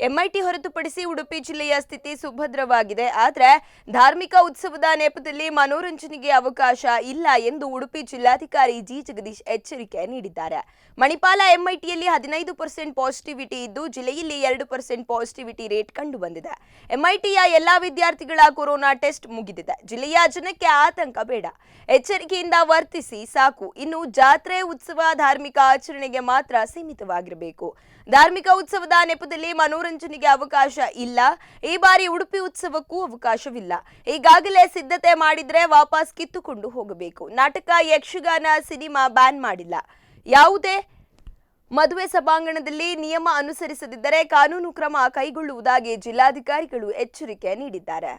MIT ಹೊರತುಪಡಿಸಿ ಉಡುಪಿ ಜಿಲ್ಲೆಯ ಸ್ಥಿತಿ ಸುಭದ್ರವಾಗಿದೆ. ಆದರೆ ಧಾರ್ಮಿಕ ಉತ್ಸವದ ನೆಪದಲ್ಲಿ ಮನೋರಂಜನೆಗೆ ಅವಕಾಶ ಇಲ್ಲ ಎಂದು ಉಡುಪಿ ಜಿಲ್ಲಾಧಿಕಾರಿ ಜಿ ಜಗದೀಶ್ ಎಚ್ಚರಿಕೆ ನೀಡಿದ್ದಾರೆ. ಮಣಿಪಾಲ ಎಂಐಟಿಯಲ್ಲಿ 15% ಪಾಸಿಟಿವಿಟಿ ಇದ್ದು ಜಿಲ್ಲೆಯಲ್ಲಿ 2% ಪಾಸಿಟಿವಿಟಿ ರೇಟ್ ಕಂಡು ಬಂದಿದೆ. ಎಂಐಟಿಯ ಎಲ್ಲಾ ವಿದ್ಯಾರ್ಥಿಗಳ ಕೊರೋನಾ ಟೆಸ್ಟ್ ಮುಗಿದಿದೆ. ಜಿಲ್ಲೆಯ ಜನಕ್ಕೆ ಆತಂಕ ಬೇಡ, ಎಚ್ಚರಿಕೆಯಿಂದ ವರ್ತಿಸಿ ಸಾಕು. ಇನ್ನು ಜಾತ್ರೆ, ಉತ್ಸವ, ಧಾರ್ಮಿಕ ಆಚರಣೆಗೆ ಮಾತ್ರ ಸೀಮಿತವಾಗಿರಬೇಕು. ಧಾರ್ಮಿಕ ಉತ್ಸವದ ನೆಪದಲ್ಲಿ ಮನೋರಂಜನೆಗೆ ಅವಕಾಶ ಇಲ್ಲ. ಈ ಬಾರಿ ಉಡುಪಿ ಉತ್ಸವಕ್ಕೂ ಅವಕಾಶವಿಲ್ಲ. ಈಗಾಗಲೇ ಸಿದ್ಧತೆ ಮಾಡಿದ್ರೆ ವಾಪಸ್ ಕಿತ್ತುಕೊಂಡು ಹೋಗಬೇಕು. ನಾಟಕ, ಯಕ್ಷಗಾನ, ಸಿನಿಮಾ ಬ್ಯಾನ್ ಮಾಡಿಲ್ಲ. ಯಾವುದೇ ಮದುವೆ ಸಭಾಂಗಣದಲ್ಲಿ ನಿಯಮ ಅನುಸರಿಸದಿದ್ದರೆ ಕಾನೂನು ಕ್ರಮ ಕೈಗೊಳ್ಳುವುದಾಗಿ ಜಿಲ್ಲಾಧಿಕಾರಿಗಳು ಎಚ್ಚರಿಕೆ ನೀಡಿದ್ದಾರೆ.